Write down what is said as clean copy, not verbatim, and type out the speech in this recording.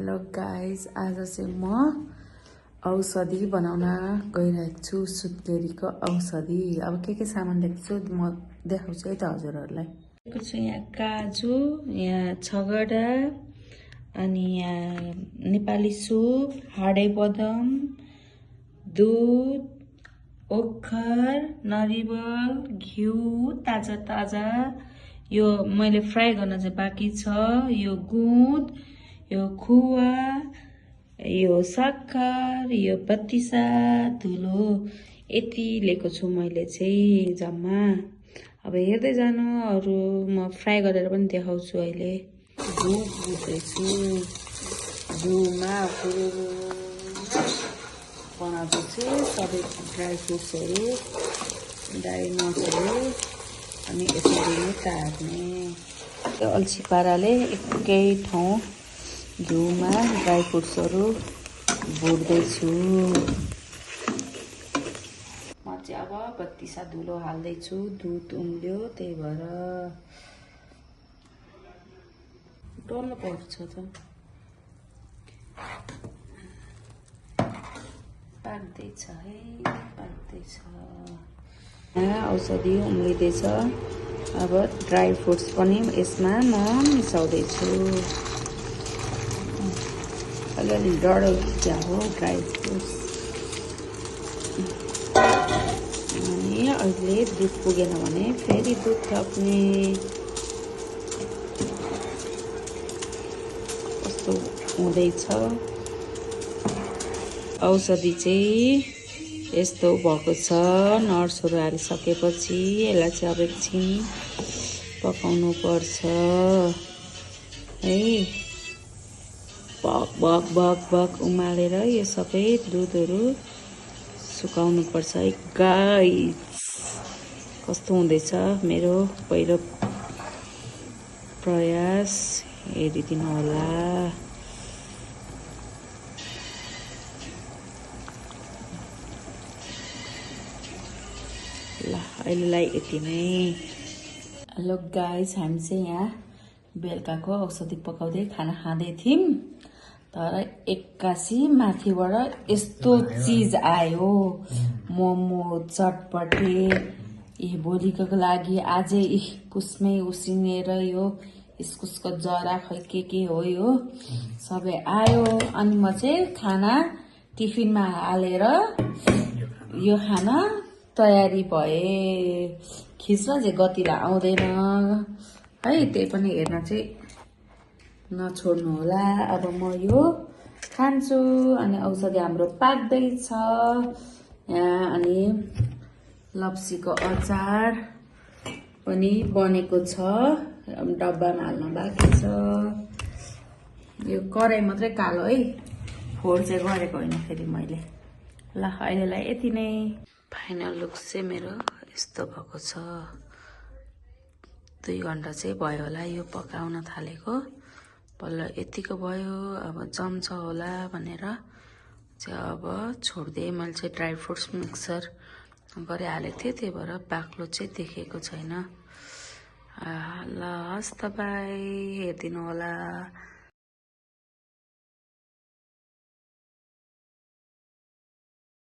Hello guys, आज चाहिँ म औषधि बनाउन गइरहेको छु। सुत्केरीको औषधि। अब के सामान ल्याएको छु म देखाउँछु है त हजुरहरूलाई। ल्याएको छु यहाँ काजु, यहाँ छगडा, अनि यहाँ नेपाली सुप, हाडे बदाम, दुध, ओखर, नरिवल, घिउ ताजा ताजा। यो मैले फ्राई गर्न चाहिँ बाँकी छ। यो गुँद, यो खुवा, यो सक्खर, यो पत्तिसा, धुलो, यति लिएको छु मैले चाहिँ जम्मा। अब हेर्दै जानु, अरू म फ्राई गरेर पनि देखाउँछु। अहिले घिउ भुट्दैछु। घिउमा बनाउँदैछु सबै ड्राई फ्रुट्सहरू, ड्राई नट्सहरू, अनि यसरी नै काट्ने। त्यो अल्छी पाराले एकै ठाउँ घिउमा ड्राई फ्रुट्सहरू भुट्दैछु। म चाहिँ अब बत्तिसा धुलो हाल्दैछु। दुध उम्ल्यो, त्यही भएर डल्लो पर्छ त। पाक्दैछ है, पाक्दैछ। औषधि उम्लिँदैछ। अब ड्राई फ्रुट्स पनि यसमा म मिसाउँदैछु। अलिअलि डढो क्या हो ड्राई फ्रुट्स। अनि अहिले दुध पुगेन भने फेरि दुध थप्ने। कस्तो हुँदैछ औषधि चाहिँ यस्तो भएको छ। नट्सहरू हालिसकेपछि यसलाई चाहिँ अब एकछिन पकाउनु पर्छ है। बक बक बक बक उमालेर यो सबै दुधहरू सुकाउनु पर्छ है गाइस। कस्तो हुँदैछ मेरो पहिलो प्रयास, हेरिदिनु होला। ल अहिलेलाई यति नै। हेलो गाइस, हामी चाहिँ यहाँ बेलुकाको औषधि पकाउँदै खाना खाँदै थियौँ, तर एक्कासी माथिबाट यस्तो चिज आयो, मोमो, चटपटे। भोलिको लागि आजै कुसमै उसिनेर यो इस्कुसको जरा खै के हो यो सबै आयो। अनि म चाहिँ खाना टिफिनमा हालेर यो खाना तयारी भए। खिच्न चाहिँ गतिलो आउँदैन है, त्यही पनि हेर्न चाहिँ नछोड्नु होला। अब म यो खान्छु। अनि औषधि हाम्रो पाक्दैछ यहाँ। अनि लप्सीको अचार पनि बनेको छ, डब्बामा हाल्न बाँकी छ। यो कराई मात्रै कालो है, फोहोर चाहिँ गरेको होइन फेरि मैले। ल अहिलेलाई यति नै। फाइनल लुक चाहिँ मेरो यस्तो भएको छ। 2 घन्टा चाहिँ भयो होला यो पकाउन थालेको। बल्ल यतिको भयो। अब जम्छ होला भनेर चाहिँ अब छोडिदिएँ। मैले चाहिँ ड्राई फ्रुट्स मिक्सर गरिहालेको थिएँ, त्यही भएर बाक्लो चाहिँ देखेको छैन। ल हस् त, बाई, हेरिदिनु होला।